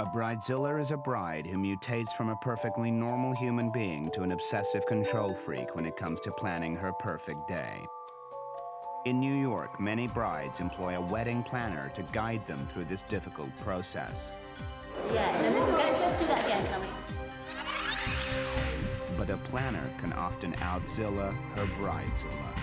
A bridezilla is a bride who mutates from a perfectly normal human being to an obsessive control freak when it comes to planning her perfect day. In New York, many brides employ a wedding planner to guide them through this difficult process. Yeah, no, listen, guys, let's do that again, can we? But a planner can often outzilla her bridezilla.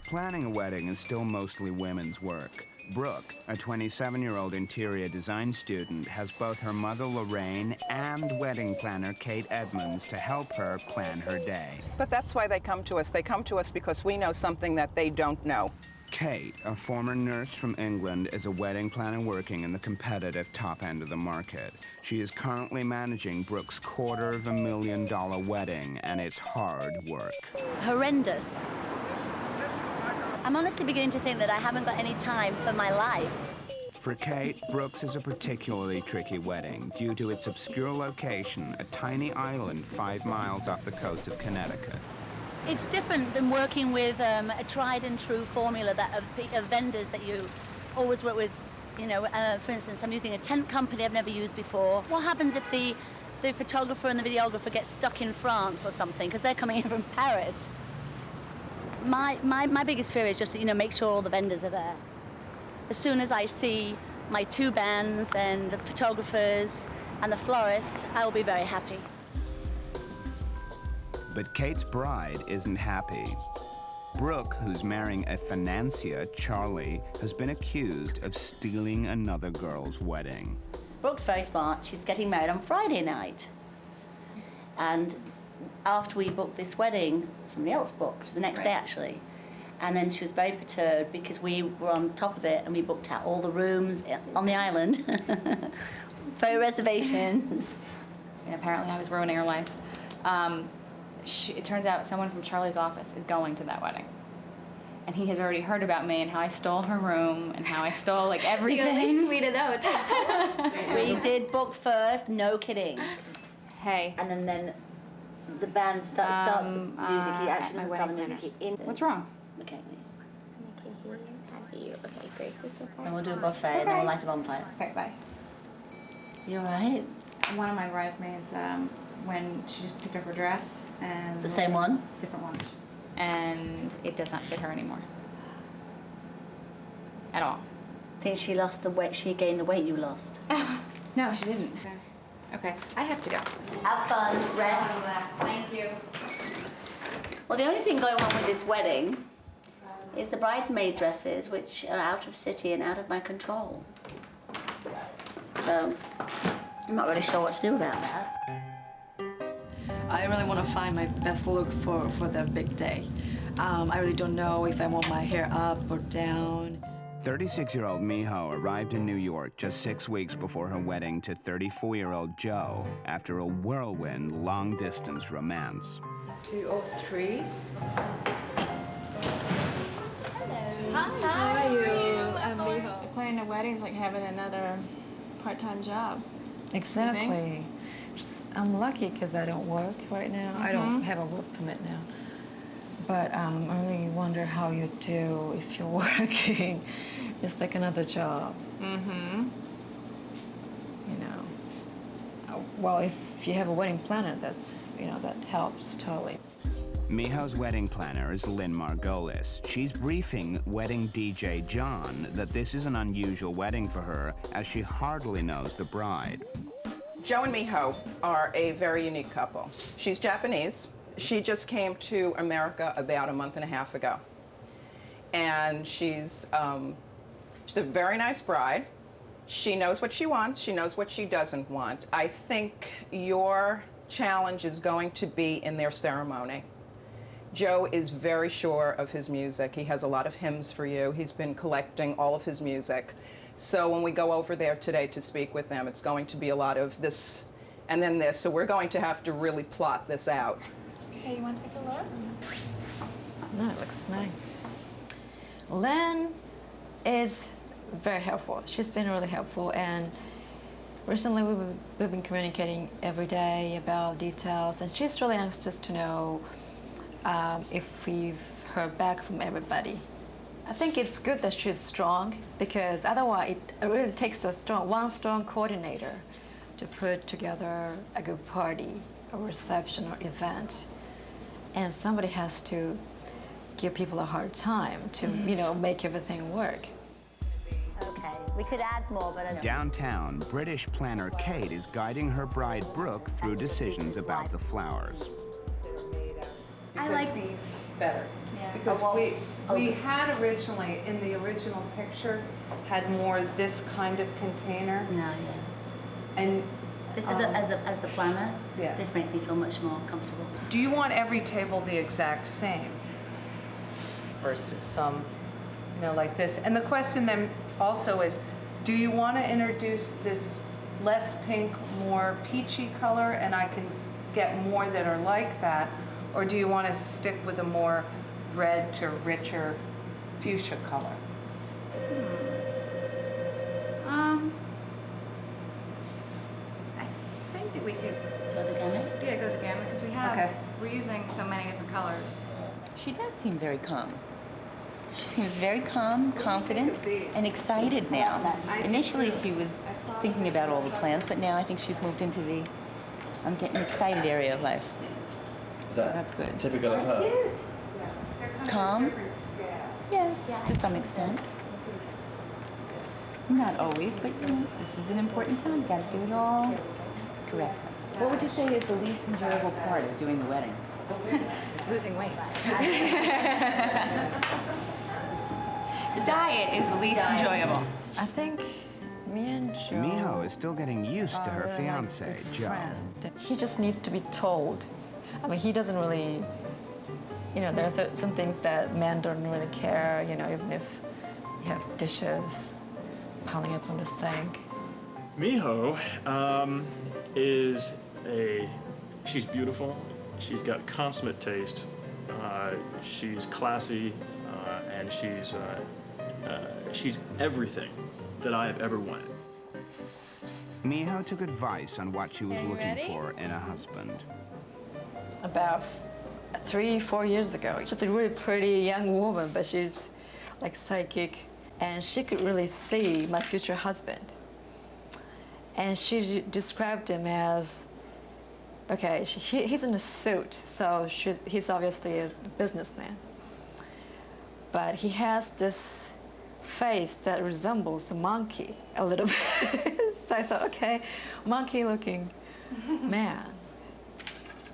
Planning a wedding is still mostly women's work. Brooke, a 27-year-old interior design student, has both her mother Lorraine and wedding planner Kate Edmonds to help her plan her day. But that's why they come to us. They come to us because we know something that they don't know. Kate, a former nurse from England, is a wedding planner working in the competitive top end of the market. She is currently managing Brooke's $250,000 wedding, and it's hard work. Horrendous. I'm honestly beginning to think that I haven't got any time for my life. For Kate, Brooke's is a particularly tricky wedding due to its obscure location, a tiny island 5 miles off the coast of Connecticut. It's different than working with a tried and true formula that of vendors that you always work with. You know, for instance, I'm using a tent company I've never used before. What happens if the photographer and the videographer get stuck in France or something because they're coming in from Paris? My biggest fear is just, you know, make sure all the vendors are there. As soon as I see my 2 bands and the photographers and the florist, I will be very happy. But Kate's bride isn't happy. Brooke, who's marrying a financier, Charlie, has been accused of stealing another girl's wedding. Brooke's very smart. She's getting married on Friday night. And after we booked this wedding, somebody else booked, the next day actually. And then she was very perturbed because we were on top of it and we booked out all the rooms on the island. Very reservations. And apparently I was ruining her life. It turns out someone from Charlie's office is going to that wedding. And he has already heard about me and how I stole her room and how I stole like everything. Sweet it out. We did book first, no kidding. Hey. And then the band starts the music. He actually doesn't start the music. What's wrong? Okay. Okay, Grace is so far. Then we'll do a buffet and then we'll light a bonfire. Okay, bye. You all right? One of my bridesmaids, when she just picked up her dress and... The same one? Different one. And it does not fit her anymore. At all. Think she lost the weight, she gained the weight you lost? No, she didn't. Okay, I have to go. Have fun, rest. Thank you. Well, the only thing going on with this wedding is the bridesmaid dresses, which are out of city and out of my control. So, I'm not really sure what to do about that. I really want to find my best look for the big day. I really don't know if I want my hair up or down. 36-year-old Miho arrived in New York just 6 weeks before her wedding to 34-year-old Joe after a whirlwind long-distance romance. 203. Hi, how are you? I'm Miho. So planning a wedding is like having another part-time job. Exactly. I'm lucky because I don't work right now. I don't have a work permit now. But I really wonder how you do if you're working. It's like another job. You know. Well, if you have a wedding planner, that's, you know, that helps totally. Miho's wedding planner is Lynn Margolis. She's briefing wedding DJ John that this is an unusual wedding for her, as she hardly knows the bride. Joe and Miho are a very unique couple. She's Japanese. She just came to America about a month and a half ago. And she's a very nice bride. She knows what she wants. She knows what she doesn't want. I think your challenge is going to be in their ceremony. Joe is very sure of his music. He has a lot of hymns for you. He's been collecting all of his music. So when we go over there today to speak with them, it's going to be a lot of this and then this. So we're going to have to really plot this out. Okay, you want to take a look? No, it looks nice. Lynn is very helpful. She's been really helpful, and recently we've been communicating every day about details, and she's really anxious to know if we've heard back from everybody. I think it's good that she's strong, because otherwise it really takes one strong coordinator to put together a good party, a reception or event. And somebody has to give people a hard time to, make everything work. Okay, we could add more, but I don't. Downtown, British planner Kate is guiding her bride Brooke through decisions about the flowers. I like these better. Yeah. Because we had originally, in the original picture, had more this kind of container. No, yeah. And This, as the planner, Yeah. this makes me feel much more comfortable. do you want every table the exact same? Versus some, like this. And the question then also is, do you want to introduce this less pink, more peachy color, and I can get more that are like that? Or do you want to stick with a more red to richer fuchsia color? I think that we could, Go the gamut. go the gamut, because we're using so many different colors. She does seem very calm. She seems very calm, confident, and excited now. Initially, she was thinking about all the plans, but now I think she's moved into the I'm getting excited area of life. Is that That's good. typical of her? Calm? Yes, to some extent. Not always, but this is an important time. You gotta do it all correct. What would you say is the least enjoyable part of doing the wedding? Losing weight. The diet is the least enjoyable. I think me and Joe. Miho is still getting used to her really fiancé, like good Joe. friends. He just needs to be told. I mean, he doesn't really, there are some things that men don't really care, even if you have dishes piling up on the sink. Miho she's beautiful. She's got consummate taste. She's classy, and she's everything that I have ever wanted. Miho took advice on what she was looking for in a husband. About 3-4 years ago. She's a really pretty young woman, but she's like psychic, and she could really see my future husband. And she described him as, okay, he's in a suit, so he's obviously a businessman. But he has this face that resembles a monkey a little bit. So I thought, okay, monkey-looking man.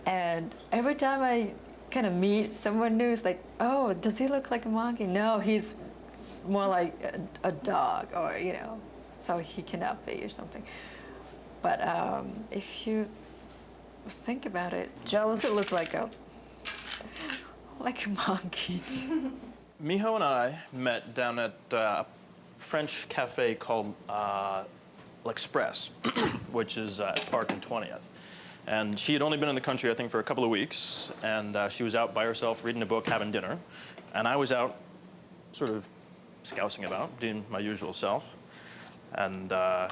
And every time I kind of meet someone new, it's like, oh, does he look like a monkey? No, he's more like a dog, or, so he cannot be or something. But if you think about it, Joe doesn't look like a monkey. Miho and I met down at a French cafe called L'Express, which is at Park and 20th. And she had only been in the country, I think, for a couple of weeks, and she was out by herself reading a book, having dinner. And I was out sort of scousing about, doing my usual self. And I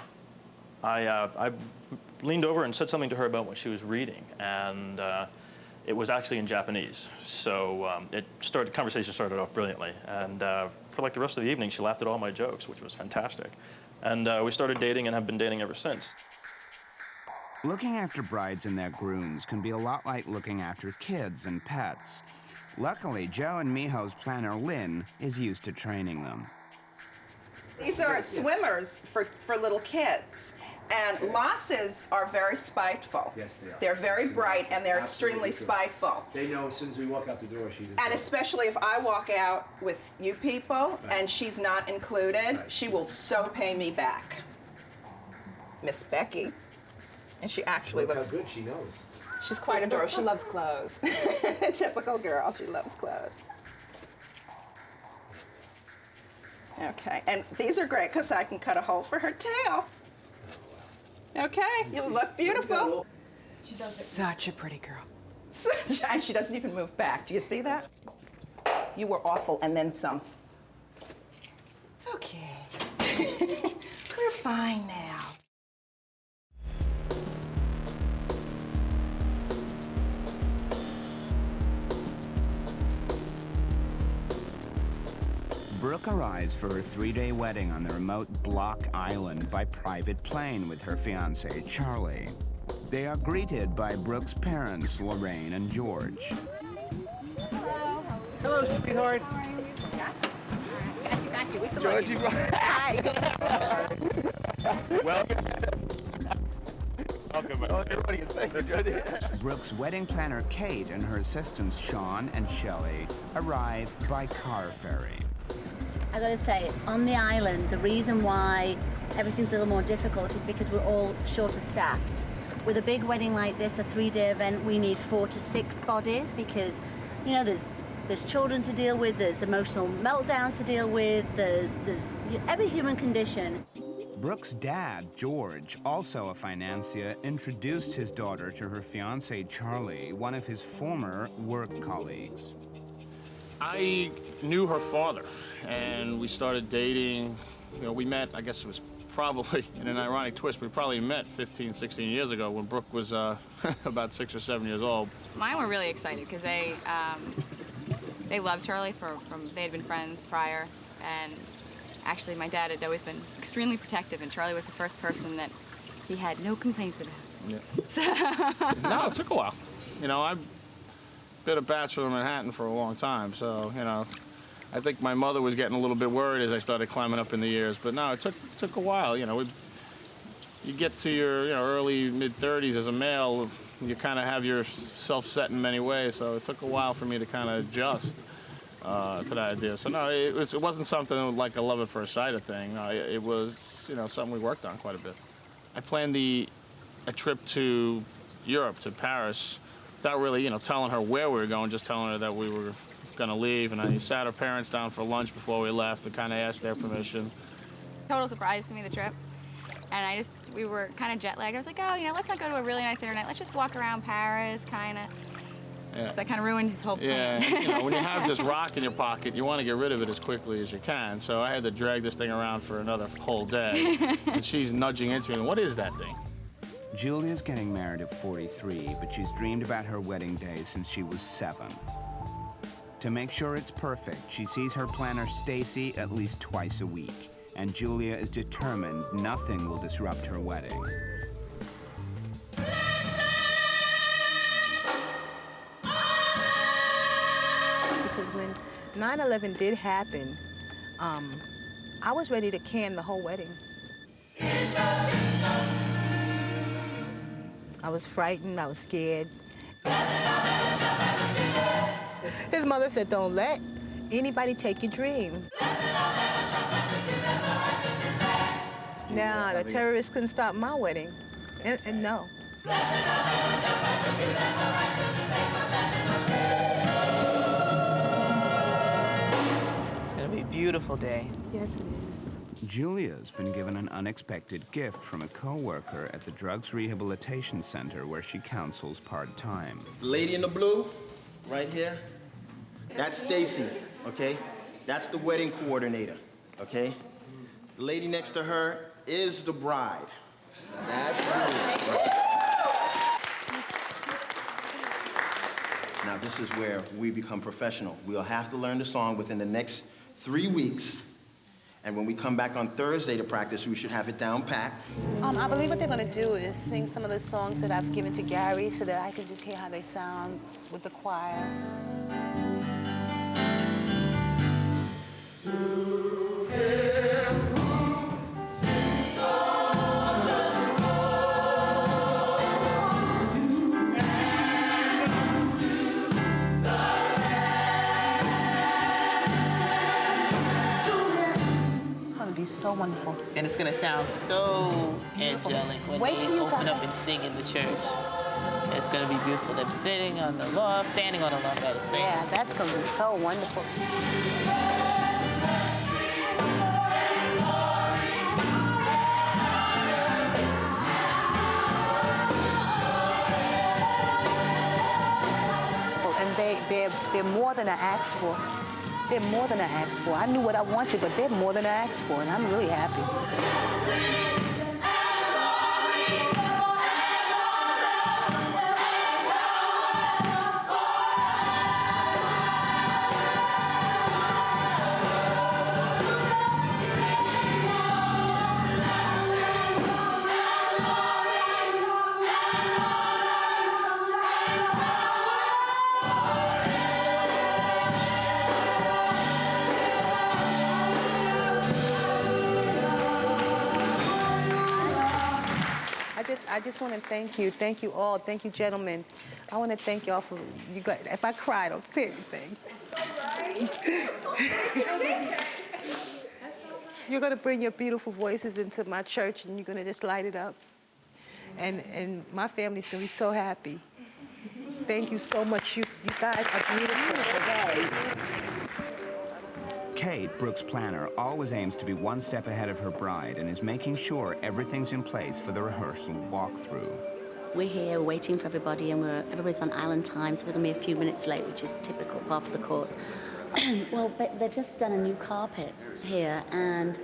leaned over and said something to her about what she was reading, and it was actually in Japanese. So the conversation started off brilliantly, and for like the rest of the evening, she laughed at all my jokes, which was fantastic. And we started dating and have been dating ever since. Looking after brides and their grooms can be a lot like looking after kids and pets. Luckily, Joe and Miho's planner, Lynn, is used to training them. These are swimmers for little kids. And losses are very spiteful. Yes, they are. They're very bright, and they're Absolutely extremely true. spiteful. They know as soon as we walk out the door, she's in And trouble. especially if I walk out with you people and she's not included, she will so pay me back. Miss Becky. And she actually Look looks... how good she knows. She's quite adorable. She loves clothes. Typical girl. She loves clothes. Okay, and these are great because I can cut a hole for her tail. Okay, you look beautiful. Such a pretty girl. And she doesn't even move back. Do you see that? You were awful and then some. We're fine now. Brooke arrives for her 3-day wedding on the remote Block Island by private plane with her fiancé, Charlie. They are greeted by Brooke's parents, Lorraine and George. Hello, sweetheart. Got you. George, you Welcome. Everybody can say good. Brooke's wedding planner, Kate, and her assistants, Sean and Shelley, arrive by car ferry. I gotta say, on the island, the reason why everything's a little more difficult is because we're all shorter staffed. With a big wedding like this, a 3-day event, we need 4 to 6 bodies because, you know, there's children to deal with, there's emotional meltdowns to deal with, there's every human condition. Brooke's dad, George, also a financier, introduced his daughter to her fiancé, Charlie, one of his former work colleagues. I knew her father, and we started dating. You know, we met, I guess it was probably, in an ironic twist, we probably met 15, 16 years ago when Brooke was about 6 or 7 years old. Mine were really excited because they loved Charlie they had been friends prior, and actually my dad had always been extremely protective, and Charlie was the first person that he had no complaints about. Yeah. No, it took a while. You know, I've been a bachelor in Manhattan for a long time, so, you know, I think my mother was getting a little bit worried as I started climbing up in the years, but no, it took a while. You know, you get to your early, mid-30s as a male, you kind of have yourself set in many ways, so it took a while for me to kind of adjust to that idea. So no, it wasn't something like a love at first sight thing. No, it was, you know, something we worked on quite a bit. I planned a trip to Europe, to Paris, without really, you know, telling her where we were going, just telling her that we were going to leave. And I sat her parents down for lunch before we left and kind of asked their permission. Total surprise to me, the trip. And we were kind of jet lagged. I was like, oh, you know, let's not go to a really nice dinner night. Let's just walk around Paris, kind of. Yeah. So that kind of ruined his whole plan. Yeah, you know, when you have this rock in your pocket, you want to get rid of it as quickly as you can. So I had to drag this thing around for another whole day. And she's nudging into me, what is that thing? Julia's getting married at 43, but she's dreamed about her wedding day since she was 7. To make sure it's perfect, she sees her planner, Stacy, at least twice a week. And Julia is determined nothing will disrupt her wedding. Because when 9/11 did happen, I was ready to can the whole wedding. I was frightened, I was scared. His mother said, don't let anybody take your dream. Nah, the terrorists couldn't stop my wedding. And no. It's gonna be a beautiful day. Yes, it is. Julia's been given an unexpected gift from a co-worker at the Drugs Rehabilitation Center where she counsels part-time. Lady in the blue, right here, that's Stacy, okay? That's the wedding coordinator, okay? The lady next to her is the bride. That's Julia. Now, this is where we become professional. We'll have to learn the song within the next 3 weeks. And when we come back on Thursday to practice, we should have it down packed. I believe what they're gonna do is sing some of the songs that I've given to Gary so that I can just hear how they sound with the choir. So wonderful. And it's gonna sound so angelic when they open up and sing in the church. It's gonna be beautiful. Them sitting on the loft, standing on the loft at the same. Yeah, that's gonna be so wonderful. And they're more than I asked for. They're more than I asked for. I knew what I wanted, but they're more than I asked for, and I'm really happy. I just want to thank you. Thank you all. Thank you, gentlemen. I want to thank y'all for you guys. If I cry, don't say anything. You're going to bring your beautiful voices into my church, and you're going to just light it up. And my family's going to be so happy. Thank you so much. You guys are beautiful. Kate, Brooke's planner, always aims to be one step ahead of her bride and is making sure everything's in place for the rehearsal walkthrough. We're here waiting for everybody, and everybody's on island time, so they're going to be a few minutes late, which is typical part of the course. Well, but they've just done a new carpet here, and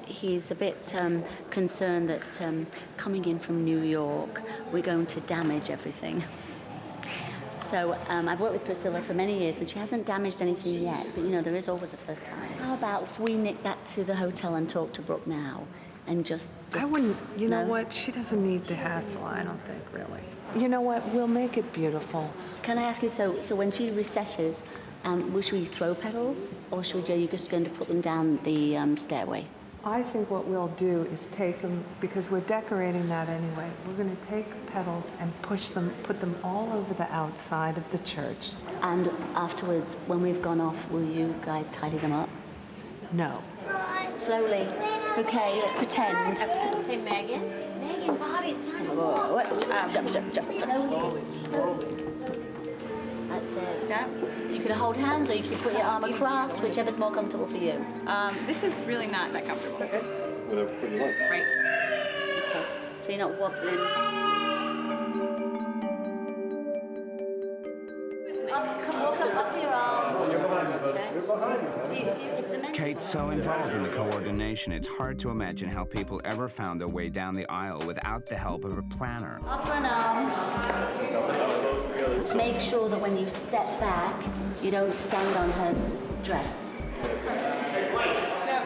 he's a bit concerned that coming in from New York, we're going to damage everything. So I've worked with Priscilla for many years, and she hasn't damaged anything yet, but you know, there is always a first time. How about if we nick back to the hotel and talk to Brooke now, and just I wouldn't, you know what, she doesn't need the hassle, I don't think, really. You know what, we'll make it beautiful. Can I ask you, so when she recesses, should we throw petals, or are you just going to put them down the stairway? I think what we'll do is take them, because we're decorating that anyway, we're going to take petals and put them all over the outside of the church. And afterwards, when we've gone off, will you guys tidy them up? No. Slowly. Okay, let's pretend. Hey, Megan, Bobby, it's time to walk. Slowly. That's it. Yeah. You can hold hands, or you can put your arm across, whichever's more comfortable for you. This is really not that comfortable. Whatever you like. Right. Okay. So you're not wobbling. Walk up off your arm. You're behind me, buddy. You're behind me. Kate's so involved in the coordination, it's hard to imagine how people ever found their way down the aisle without the help of a planner. Up for an arm. Make sure that when you step back, you don't stand on her dress. No.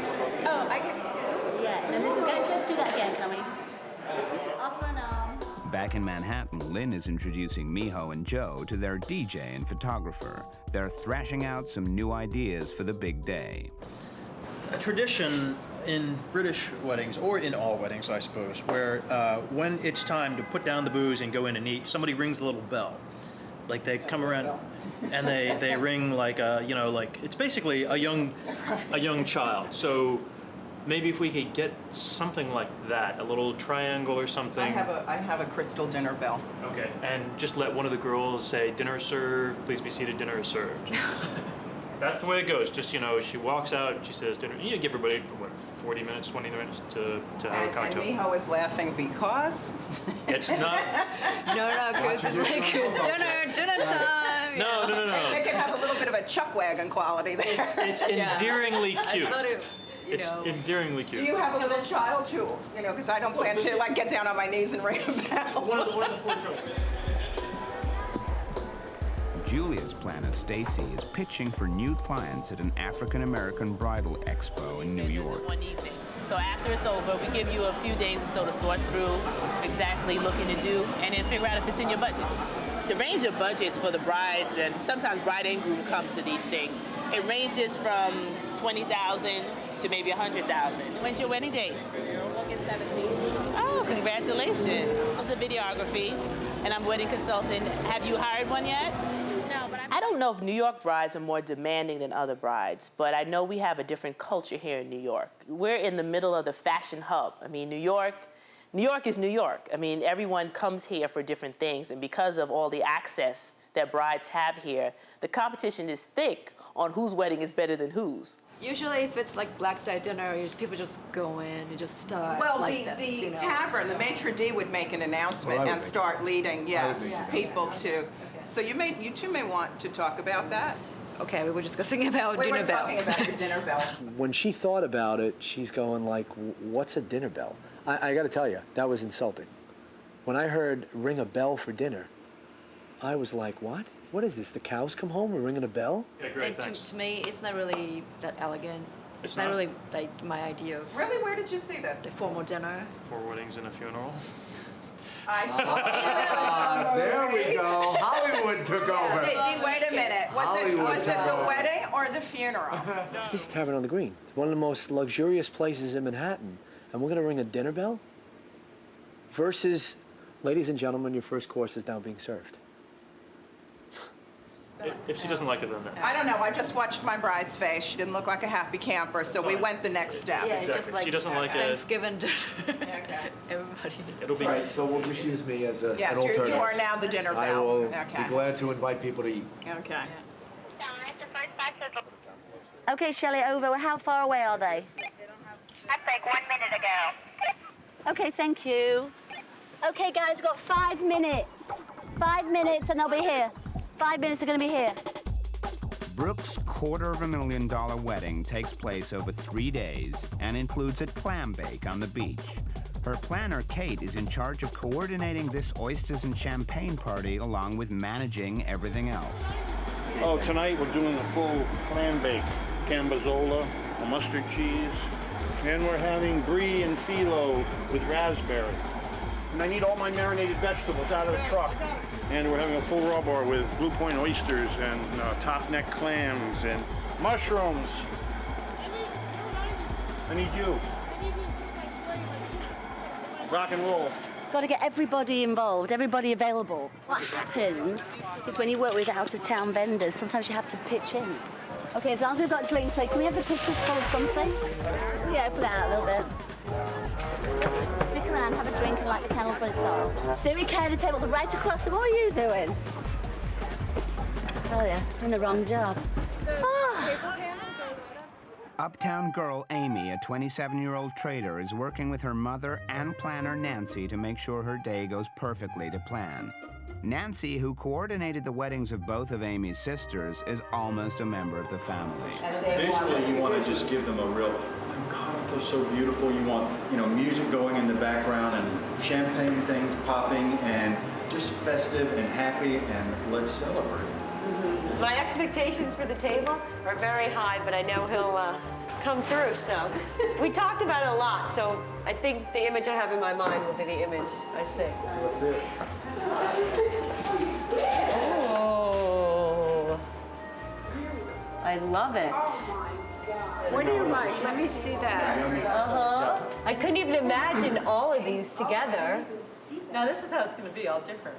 Oh, I get two. Yeah, and listen, guys, let's do that again, can we? Up for an arm. Back in Manhattan, Lynn is introducing Miho and Joe to their DJ and photographer. They're thrashing out some new ideas for the big day. A tradition in British weddings, or in all weddings, I suppose, where when it's time to put down the booze and go in and eat, somebody rings a little bell. Like they come around and they ring like it's basically a young child. So maybe if we could get something like that, a little triangle or something. I have a crystal dinner bell. Okay, and just let one of the girls say, "Dinner is served, please be seated, dinner is served." That's the way it goes. Just, she walks out and she says dinner. You give everybody, what, 40 minutes, 20 minutes to have a cocktail. And Miho is laughing because? It's not. No, because it's like dinner time. No. They can have a little bit of a chuck wagon quality there. It's endearingly cute. It's endearingly cute. Do you have a little child too? Because I don't plan to get down on my knees and ring a bell. One of the 4 children. Julia's planner, Stacy, is pitching for new clients at an African-American bridal expo in New York. One evening. So after it's over, we give you a few days or so to sort through exactly looking to do, and then figure out if it's in your budget. The range of budgets for the brides, and sometimes bride and groom comes to these things, it ranges from $20,000 to maybe $100,000. When's your wedding date? August 17th. Oh, congratulations. It's a videography, and I'm a wedding consultant. Have you hired one yet? No, but I don't know if New York brides are more demanding than other brides, but I know we have a different culture here in New York. We're in the middle of the fashion hub. I mean, New York is New York. I mean, everyone comes here for different things, and because of all the access that brides have here, the competition is thick on whose wedding is better than whose. Usually if it's like black tie dinner, people just go in and just start. Well, like the tavern, the maitre d' would make an announcement and start leading, people to. So you two may want to talk about that. Okay, we were discussing about We dinner were bell. talking about your dinner bell. When she thought about it, she's going like, what's a dinner bell? I got to tell you, that was insulting. When I heard ring a bell for dinner, I was like, what? What is this? The cows come home, we're ringing a bell? Yeah, great, And thanks. to me, it's not really that elegant. It's not not? really like my idea of Really? Where did you see this? the formal dinner. 4 weddings and a funeral. There we go. Hollywood took over. Wait a minute. Was it the wedding or the funeral? This is Tavern on the Green. It's one of the most luxurious places in Manhattan. And we're going to ring a dinner bell? Versus, ladies and gentlemen, your first course is now being served. If she doesn't like it, then no. I don't know. I just watched my bride's face. She didn't look like a happy camper, so we went the next step. Yeah, Exactly. just like She doesn't like it. Thanksgiving dinner. Okay. Everybody. It'll be Right, so we'll just use me as an Yes, alternative. you are now the dinner I bell. will Okay. be glad to invite people to eat. Okay. Okay, Shelley, over. How far away are they? That's like 1 minute ago. Okay, thank you. Okay, guys, we've got 5 minutes. 5 minutes and they'll be here. 5 minutes, they're going to be here. Brooke's $250,000 wedding takes place over 3 days and includes a clam bake on the beach. Her planner, Kate, is in charge of coordinating this oysters and champagne party along with managing everything else. Oh, tonight we're doing a full clam bake, gambazola, a mustard cheese, and we're having brie and phyllo with raspberry. And I need all my marinated vegetables out of the truck. And we're having a full raw bar with Blue Point oysters and top neck clams and mushrooms. I need you. Rock and roll. Got to get everybody involved, everybody available. What happens is when you work with out-of-town vendors, sometimes you have to pitch in. Okay, as long as we've got drinks, can we have the pictures full of something? Yeah, open it out a little bit. Stick around, have a drink, and light the candles when it starts. So we carry the table right across. What are you doing? I tell you, in the wrong job. Oh. Uptown girl Amy, a 27-year-old trader, is working with her mother and planner Nancy to make sure her day goes perfectly to plan. Nancy, who coordinated the weddings of both of Amy's sisters, is almost a member of the family. Visually, you want to just give them a real, oh my God, they're so beautiful. You want, music going in the background and champagne things popping and just festive and happy, and let's celebrate. My expectations for the table are very high, but I know he'll come through, so. We talked about it a lot, so I think the image I have in my mind will be the image I see. That's it. Oh, I love it. What do you like? Let me see that. Uh-huh. I couldn't even imagine all of these together. Now this is how it's going to be, all different.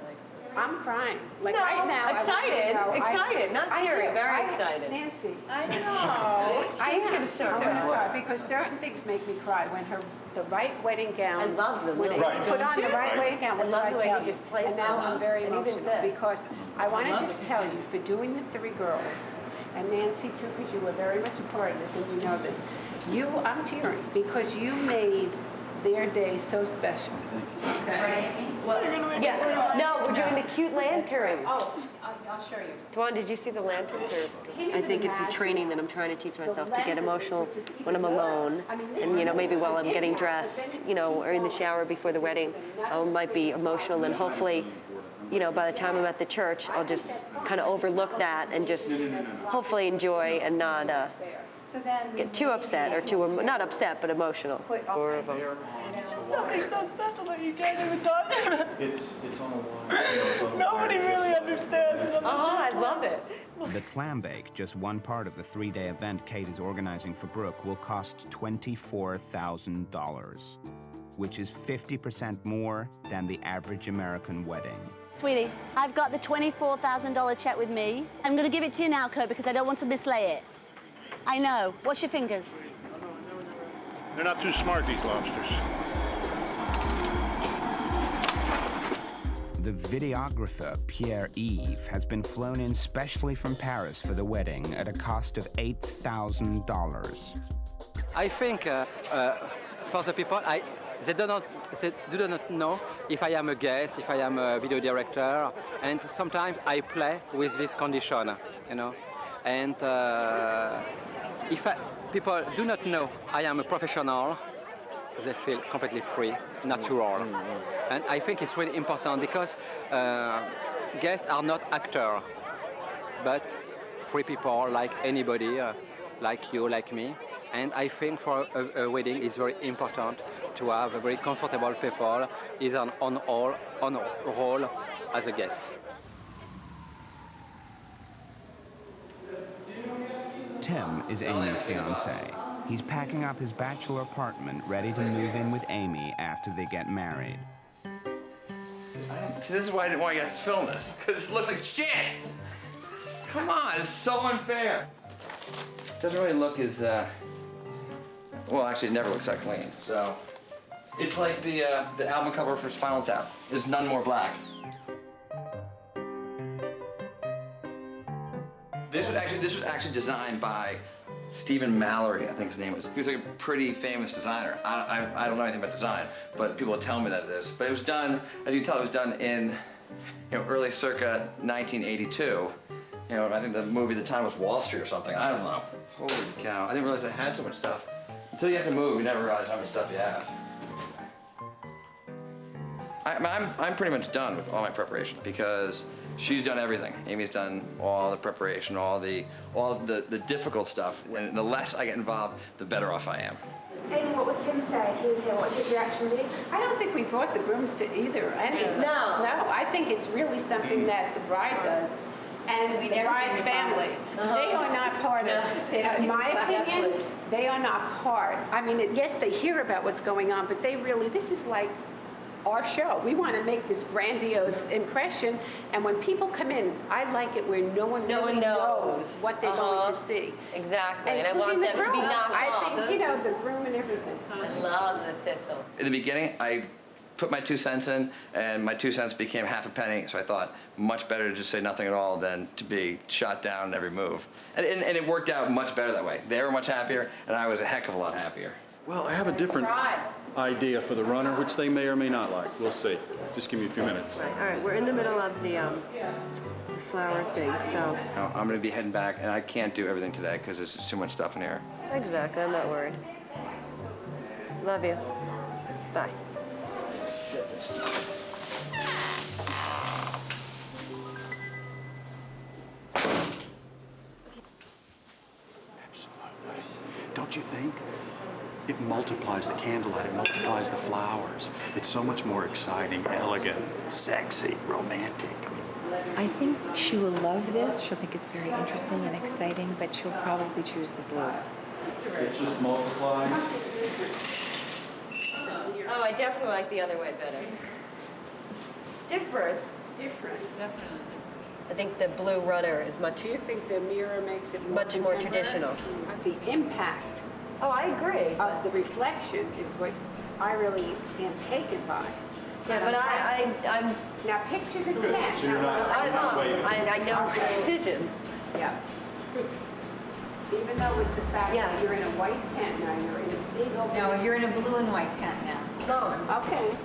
I'm crying. Like No, right now. excited, excited, not teary, very excited. Nancy. I know. She's going to I'm gonna cry because certain things make me cry when the right wedding gown. I love them. When they Right. put on the right wedding gown. I love the way tell he you. just placed And now them I'm up. very And even emotional this. because I want to just tell you, for doing the 3 girls, and Nancy too, because you were very much a part of this and you know this, I'm tearing because you made their day so special. Okay. Well, yeah. No, we're doing the cute lanterns. Oh, I'll show you. Duan, did you see the lanterns? Or I think it's a training that I'm trying to teach myself to get emotional when I'm alone, and maybe while I'm getting dressed, or in the shower before the wedding, I might be emotional, and hopefully, by the time I'm at the church, I'll just kind of overlook that and just hopefully enjoy and not get too upset or not upset, but emotional. Four of them. Something so special that you can't even talk about. It's on a line. Nobody really understands it. I love it. The clam bake, just one part of the 3-day event Kate is organizing for Brooke, will cost $24,000, which is 50% more than the average American wedding. Sweetie, I've got the $24,000 check with me. I'm going to give it to you now, Kurt, because I don't want to mislay it. I know. Wash your fingers. They're not too smart, these lobsters. The videographer, Pierre-Yves, has been flown in specially from Paris for the wedding at a cost of $8,000. I think for the people, they do not know if I am a guest, if I am a video director, and sometimes I play with this condition, And if people do not know I am a professional, they feel completely free, natural. And I think it's really important because guests are not actors, but free people like anybody, like you, like me. And I think for a wedding it's very important to have a very comfortable people is on role as a guest. Tim is Amy's fiancé. He's packing up his bachelor apartment, ready to move in with Amy after they get married. See, this is why I didn't want you guys to film this, because it looks like shit! Come on, it's so unfair. Doesn't really look as, well, actually, it never looks that clean, so. It's like the album cover for Spinal Tap. There's none more black. This was actually designed by Stephen Mallory, I think his name was. He was like a pretty famous designer. I don't know anything about design, but people tell me that it is. But it was done, as you can tell, it was done in, early circa 1982. I think the movie at the time was Wall Street or something. I don't know. Holy cow! I didn't realize I had so much stuff. Until you have to move, you never realize how much stuff you have. I'm pretty much done with all my preparation because she's done everything. Amy's done all the preparation, all the difficult stuff. And the less I get involved, the better off I am. Amy, what would Tim say if he was here? What's his reaction be? I don't think we brought the grooms to either any of them. No, I think it's really something that the bride does. And the bride's family, they are not part of, in my opinion, they are not part. I mean, yes, they hear about what's going on, but they really, this is like our show. We want to make this grandiose impression, and when people come in, I like it where no one really knows what they're going to see. Exactly, and I want them to be knocked off. I think, the groom and everything. I love the thistle. In the beginning, I put my 2 cents in, and my 2 cents became half a penny, so I thought much better to just say nothing at all than to be shot down in every move. And it worked out much better that way. They were much happier, and I was a heck of a lot happier. Well, I have a different idea for the runner, which they may or may not like. We'll see. Just give me a few minutes. All right, we're in the middle of the flower thing, so. I'm going to be heading back, and I can't do everything today because there's just too much stuff in here. Exactly, I'm not worried. Love you. Bye. Don't you think? It multiplies the candlelight, it multiplies the flowers. It's so much more exciting, elegant, sexy, romantic. I think she will love this. She'll think it's very interesting and exciting, but she'll probably choose the blue. It just multiplies. Oh, I definitely like the other way better. Different. Different, definitely. I think the blue runner is much. Do you think the mirror makes it much more traditional? The impact. Oh, I agree. Of the reflection is what I really am taken by. Yeah, but I'm. Now picture the tent. So you're not. I know precision. Yeah. Even though with the fact that you're in a white tent now, you're in a big open. No, you're in a blue and white tent now. No. Okay.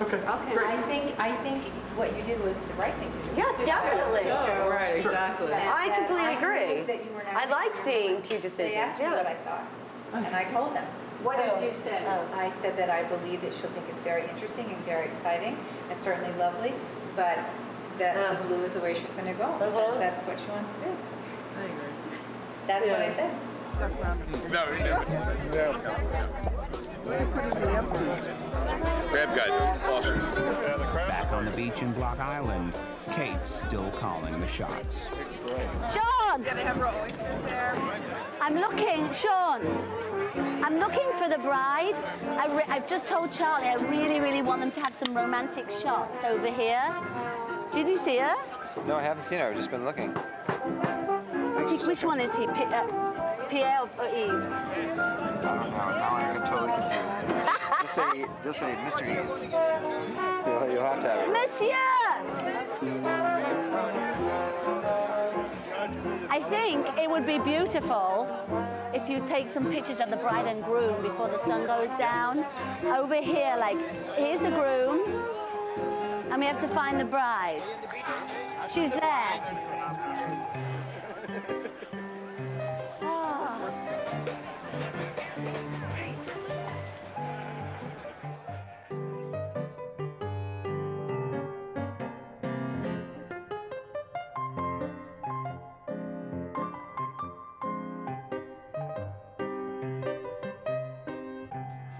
Okay. I think what you did was the right thing to do. Yes, definitely. Sure. Right, exactly. I completely agree. I like seeing two decisions. They asked me what I thought, and I told them. What did you say? I said that I believe that she'll think it's very interesting and very exciting, and certainly lovely, but that the blue is the way she's going to go, because that's what she wants to do. I agree. That's what I said. Grab guide. Awesome. Back on the beach in Block Island, Kate's still calling the shots. Sean! Yeah, they have raw oysters there. I'm looking for the bride. I've just told Charlie I really, really want them to have some romantic shots over here. Did you see her? No, I haven't seen her. I've just been looking. Which one is he? Pierre or Yves? Now I'm totally confused. just say Mr. Yves. You'll have to have it. Monsieur! I think it would be beautiful if you take some pictures of the bride and groom before the sun goes down. Over here, like, here's the groom, and we have to find the bride. She's there.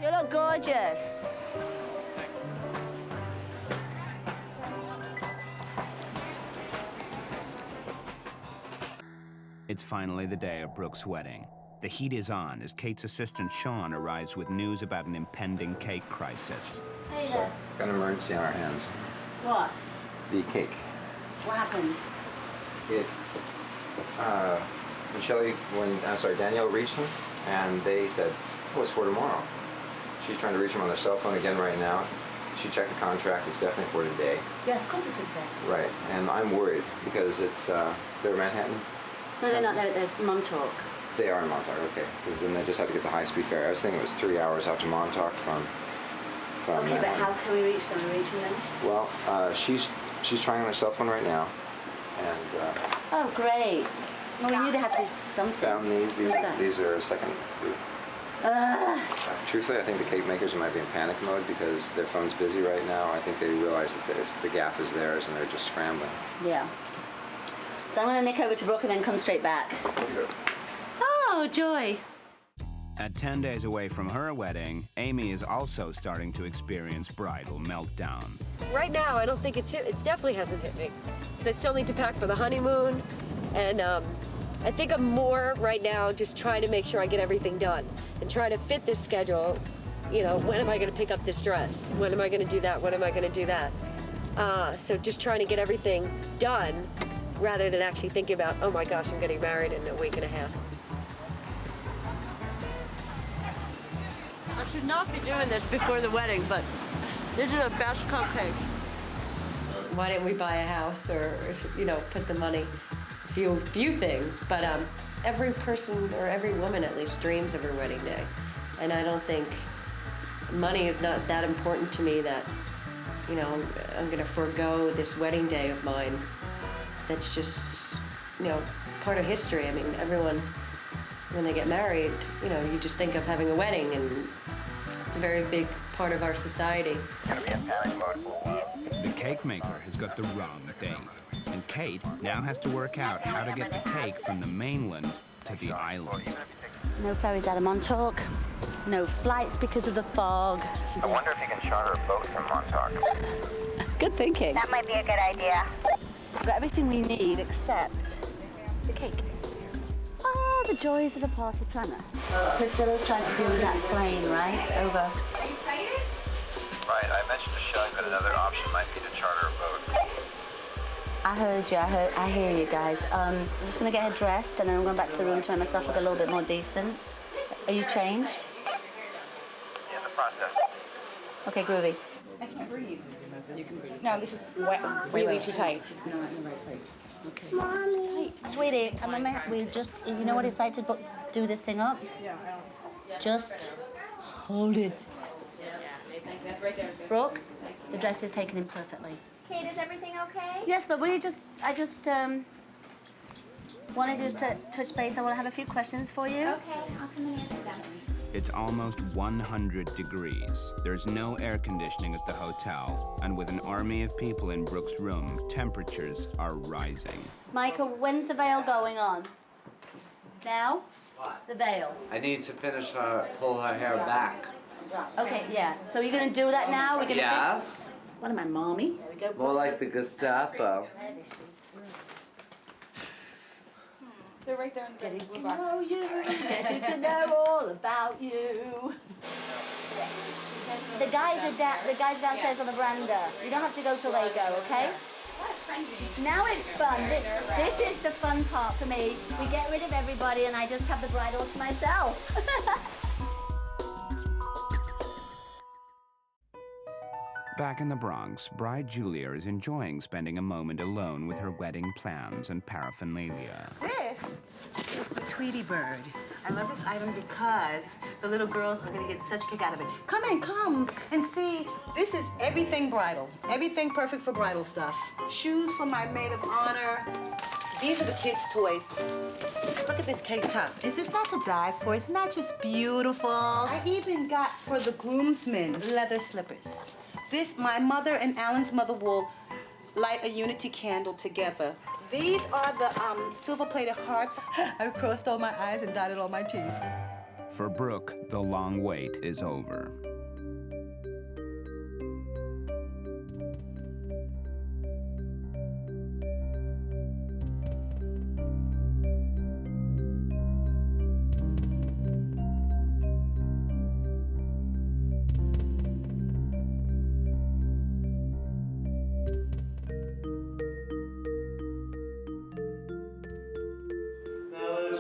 You look gorgeous. It's finally the day of Brooke's wedding. The heat is on as Kate's assistant Sean arrives with news about an impending cake crisis. Hey there. Got an emergency on our hands. What? The cake. What happened? Danielle reached them, and they said, oh, it's for tomorrow. She's trying to reach them on their cell phone again right now. She checked the contract, it's definitely for today. Yes, of course it's just there. Right, and I'm worried because it's, they're Manhattan. No, they're not. They're Montauk. They are in Montauk, okay. Because then they just have to get the high-speed ferry. I was thinking it was 3 hours out to Montauk from Okay, but how can we reach them? Are we reaching them? Well, she's trying on her cell phone right now, and Oh, great. Well, we knew there had to be something. found these. What's that? These are a second group. Truthfully, I think the cake makers might be in panic mode because their phone's busy right now. I think they realize that the gaff is theirs and they're just scrambling. Yeah. So I'm going to nick over to Brooke and then come straight back. Oh, joy. At 10 days away from her wedding, Amy is also starting to experience bridal meltdown. Right now, I don't think it definitely hasn't hit me. Because I still need to pack for the honeymoon. And I think I'm more right now just trying to make sure I get everything done and trying to fit this schedule. You know, when am I going to pick up this dress? When am I going to do that? When am I going to do that? So just trying to get everything done rather than actually thinking about, oh my gosh, I'm getting married in a week and a half. I should not be doing this before the wedding, but this is the best cupcake. Why didn't we buy a house or, you know, put the money, a few things, but every person or every woman at least dreams of her wedding day. And I don't think money is not that important to me that, you know, I'm gonna forego this wedding day of mine. That's just, you know, part of history. I mean, everyone, when they get married, you know, you just think of having a wedding, and it's a very big part of our society. The cake maker has got the wrong date, and Kate now has to work out how to get the cake from the mainland to the island. No ferries out of Montauk. No flights because of the fog. I wonder if you can charter a boat from Montauk. Good thinking. That might be a good idea. We've got everything we need except the cake. Oh, the joys of a party planner. Priscilla's trying to do that plane, right? Over. Are you excited? Right, I mentioned to Shelley that another option might be to charter a boat. I heard you. I hear you guys. I'm just gonna get her dressed, and then I'm going back to the room to make myself look a little bit more decent. Are you changed? In the process. Okay, groovy. I can't breathe. You can breathe. No, this is way too tight. No, in the right place. Okay. Mommy. Sweetie, we just, you know what it's like to do this thing up? Yeah. Just hold it. That's right there. Brooke, the dress is taken in perfectly. Kate, is everything okay? Yes, love, I just wanted just to touch base. I want to have a few questions for you. Okay, I'll come and answer them. It's almost 100 degrees. There's no air conditioning at the hotel, and with an army of people in Brooke's room, temperatures are rising. Michael, when's the veil going on? Now? What? The veil. I need to finish pull her hair back. Okay, yeah. So you're gonna do that now? We're gonna Yes. What am I, mommy? There we go. More like the Gestapo. They're right there in the Getting to know you, getting to know all about you. The guys downstairs on the veranda. You don't have to go till they go, okay? Now it's fun. This is the fun part for me. We get rid of everybody and I just have the bridal to myself. Back in the Bronx, bride Julia is enjoying spending a moment alone with her wedding plans and paraphernalia. This is the Tweety Bird. I love this item because the little girls are gonna get such a kick out of it. Come and see. This is everything bridal. Everything perfect for bridal stuff. Shoes for my maid of honor. These are the kids' toys. Look at this cake top. Is this not to die for? Isn't that just beautiful? I even got for the groomsmen leather slippers. This, my mother and Alan's mother will light a unity candle together. These are the silver-plated hearts. I crossed all my I's and dotted all my T's. For Brooke, the long wait is over.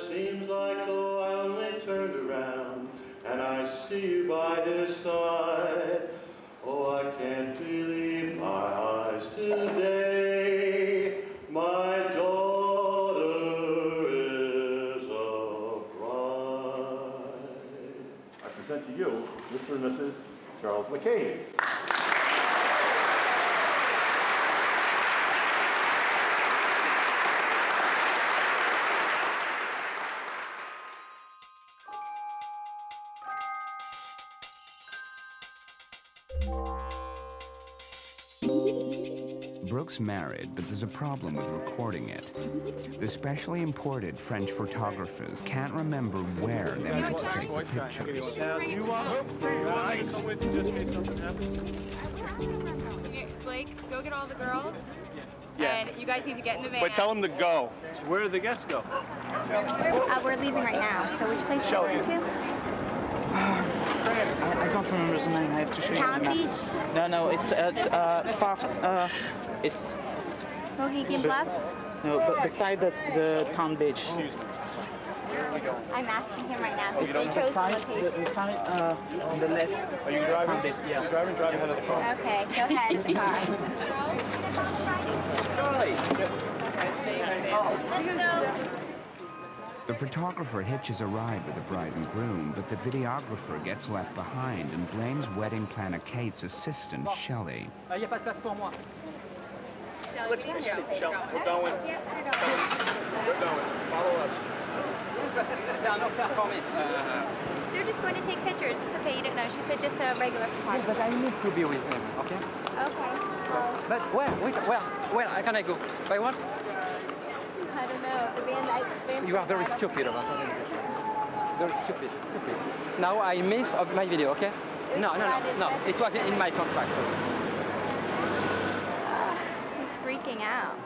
Seems like though I only turned around and I see you by his side. Oh, I can't believe my eyes today. My daughter is a bride. I present to you Mr. and Mrs. Charles McCain. Brooke's married, but there's a problem with recording it. The specially imported French photographers can't remember where they want to take the pictures. Blake, go get all the girls. Yeah. And you guys need to get in the van. But tell them to go. Where do the guests go? We're leaving right now, so which place are we going to? I don't remember the name. I have to show you. Town the map. Beach? No, it's far. It's Mohegan Bluffs? no, but beside the town beach. Excuse me. I'm asking him right now. You don't He chose the Beside, location. beside on the left. Are you driving? Town beach, yeah. You're driving? Drive ahead of the car. Okay, go ahead in the car. Let's go. The photographer hitches a ride with the bride and groom, but the videographer gets left behind and blames wedding planner Kate's assistant, Shelley. Let's go. We're going. We're going. Follow us. They're just going to take pictures. It's okay, you don't know. She said just a regular photographer. But I need to be with him, okay? Okay. But where can I go? By what? I don't know. The band, You are very stupid about it. Very stupid. Now I miss my video, okay? No. It was in my contract. He's freaking out.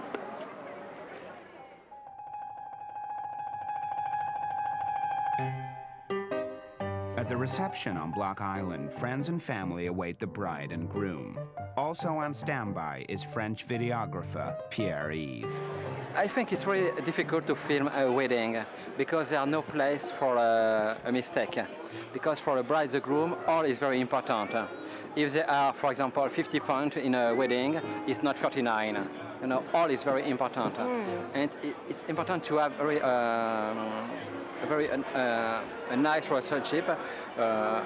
At the reception on Block Island, friends and family await the bride and groom. Also on standby is French videographer Pierre-Yves. I think it's really difficult to film a wedding because there are no place for a mistake. Because for a bride and groom, all is very important. If there are, for example, 50 points in a wedding, it's not 39. You know, all is very important. And it's important to have a nice relationship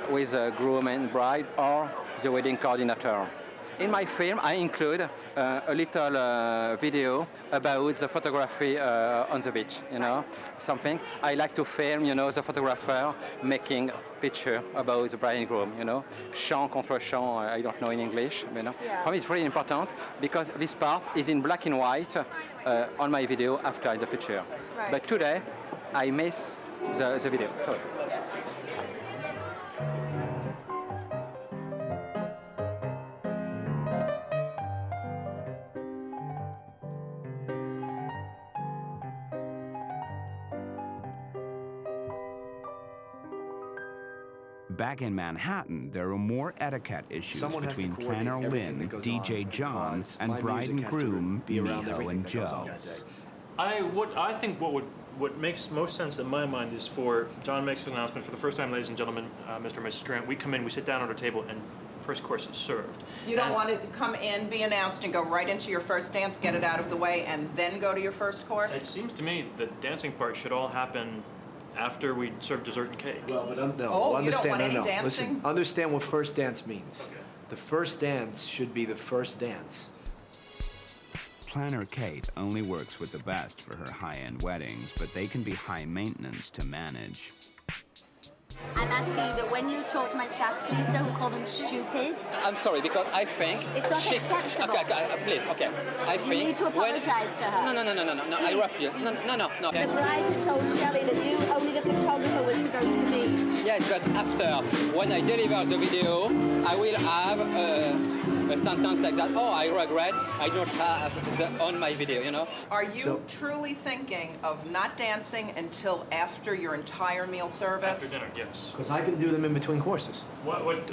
with the groom and bride or the wedding coordinator. In my film, I include a little video about the photography on the beach, you know, something. I like to film, you know, the photographer making picture about the bride and groom, you know. Champ contre champ, I don't know in English, you know. Yeah. For me, it's really important because this part is in black and white on my video after the picture. Right. But today, I miss the video, sorry. Back in Manhattan, there are more etiquette issues between planner Lynn, DJ John, and bride and groom Miho and Joe. I think what makes most sense in my mind is for John makes an announcement for the first time, ladies and gentlemen, Mr. and Mrs. Grant. We come in, we sit down at our table, and first course is served. You don't want to come in, be announced, and go right into your first dance, get it out of the way, and then go to your first course? It seems to me the dancing part should all happen after we serve dessert and cake. Well, but no, Oh, understand, you don't want any no. dancing? Listen, understand what first dance means. Okay. The first dance should be the first dance. Planner Kate only works with the best for her high-end weddings, but they can be high maintenance to manage. I'm asking you that when you talk to my staff, please don't call them stupid. I'm sorry, because I think It's not acceptable. Okay, please, okay. I You think need to apologize to her. No, I refuse. No. The bride had told Shelley that only the photographer was to go to the beach. yes, but after, when I deliver the video, I will have a sentence like that. Oh, I regret I don't have the on my video, you know? Are you truly thinking of not dancing until after your entire meal service? After dinner, yes. Because I can do them in between courses.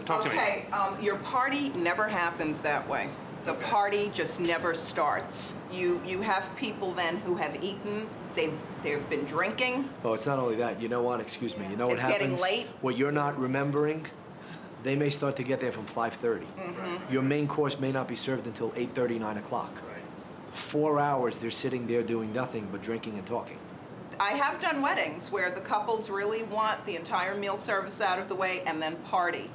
Talk to me. Okay, your party never happens that way. The party just never starts. You have people then who have eaten, they've been drinking. Oh, it's not only that. You know what? Excuse me. You know what It's happens? getting late. What you're not remembering, they may start to get there from 5:30. Your main course may not be served until 8:30, 9 o'clock. 4 hours, they're sitting there doing nothing but drinking and talking. I have done weddings where the couples really want the entire meal service out of the way and then party.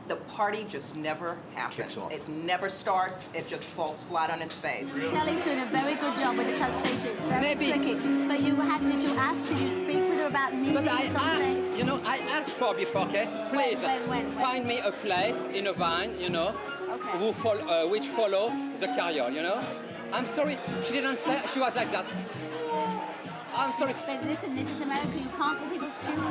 The party just never happens. It never starts. It just falls flat on its face. Shelley's doing a very good job with the translation. It's very tricky. But did you speak with her about needing But I something? asked, you know, I asked for before, okay? Please, when? find me a place in a vine, you know, which follow the carrier, you know? I'm sorry, she didn't say, she was like that. I'm sorry. But listen, this is America. You can't call people stupid.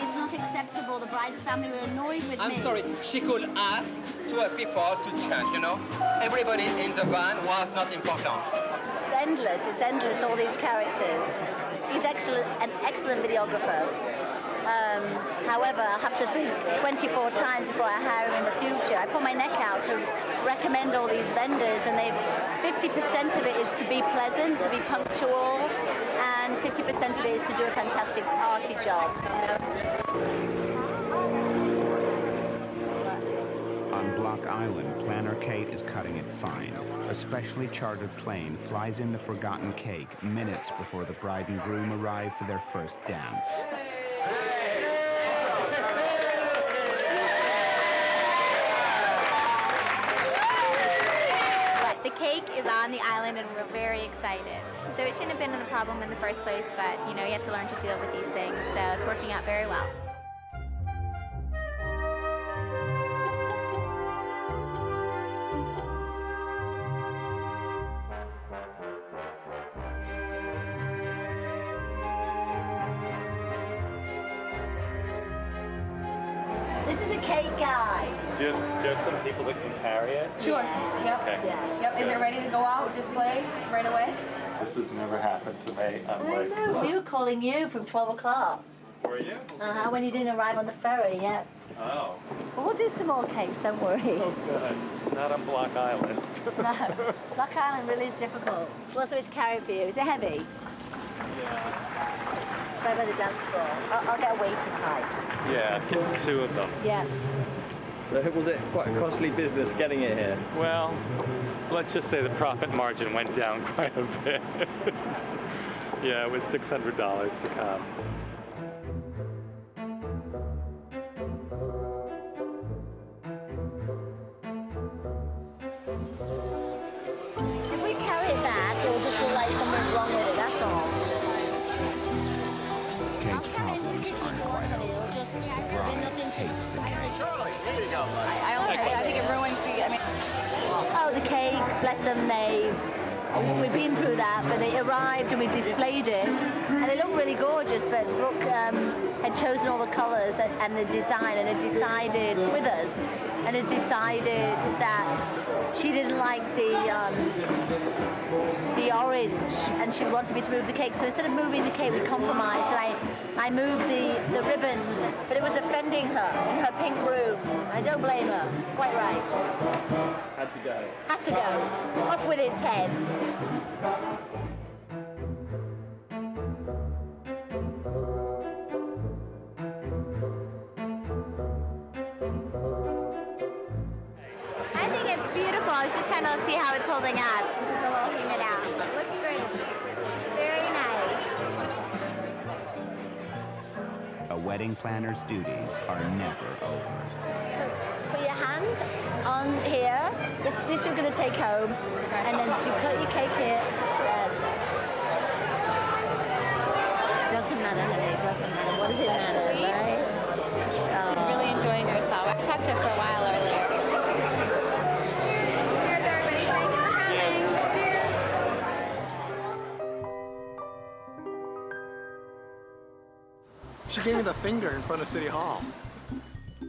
It's not acceptable. The bride's family were annoyed with me. I'm sorry, she could ask to people to change, you know? Everybody in the van was not important. It's endless, all these characters. He's an excellent videographer. However, I have to think 24 times before I hire him in the future. I put my neck out to recommend all these vendors, and 50% of it is to be pleasant, to be punctual, and 50% of it is to do a fantastic arty job. You know? On Block Island, planner Kate is cutting it fine. A specially chartered plane flies in the forgotten cake minutes before the bride and groom arrive for their first dance. The cake is on the island and we're very excited. So it shouldn't have been a problem in the first place, but you know, you have to learn to deal with these things. So it's working out very well. This is the cake guy. Do you have some people that can carry it? Sure. Yep. Okay. Yep. Is it ready to go out? Display right away? This has never happened to me. I'm like, We were calling you from 12 o'clock. were you? When you didn't arrive on the ferry, yeah. Oh. But we'll do some more cakes, don't worry. Oh, good. Not on Block Island. No, Block Island really is difficult. What's it to carry for you? Is it heavy? Yeah. It's right by the dance floor. I'll get a waiter type. Yeah, get 2 of them. Yeah. So was it quite a costly business getting it here? Well, let's just say the profit margin went down quite a bit. Yeah, it was $600 to come. If we carry it back, it will just look like something's wrong with it, that's all. Kate's problems aren't quite over. Bride hates the cake. Charlie, here you go. I think it ruins the. I mean. Oh, the cake, bless them, we've been through that, but they arrived and we displayed it, and they look really gorgeous, but Brooke had chosen all the colours and the design, and had decided with us, and had decided that she didn't like the orange, and she wanted me to move the cake. So instead of moving the cake, we compromised, and I moved the ribbons, but it was offending her in her pink room. I don't blame her. Quite right. Had to go. Had to go. Off with its head. I think it's beautiful. I was just trying to see how it's holding up. It's a little humid out. It looks great. Very nice. A wedding planner's duties are never over. Put your hand on here. This you're going to take home, and then you cut your cake here. Yes. Doesn't matter, honey. Doesn't matter. What does it matter, right? She's really enjoying herself. I talked to her for a while earlier. Cheers, everybody. Thank you for coming. Cheers. She gave me the finger in front of City Hall.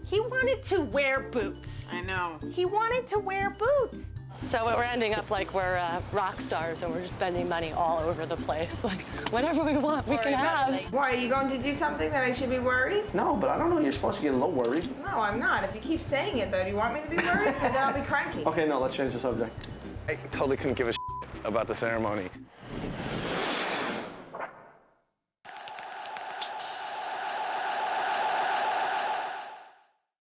He wanted to wear boots. I know. He wanted to wear boots. So we're ending up like we're rock stars and we're just spending money all over the place. Like, whatever we want, we can have. Why, are you going to do something that I should be worried? No, but I don't know. You're supposed to get a little worried. No, I'm not. If you keep saying it, though, do you want me to be worried? Because then I'll be cranky. Okay, no, let's change the subject. I totally couldn't give a shit about the ceremony.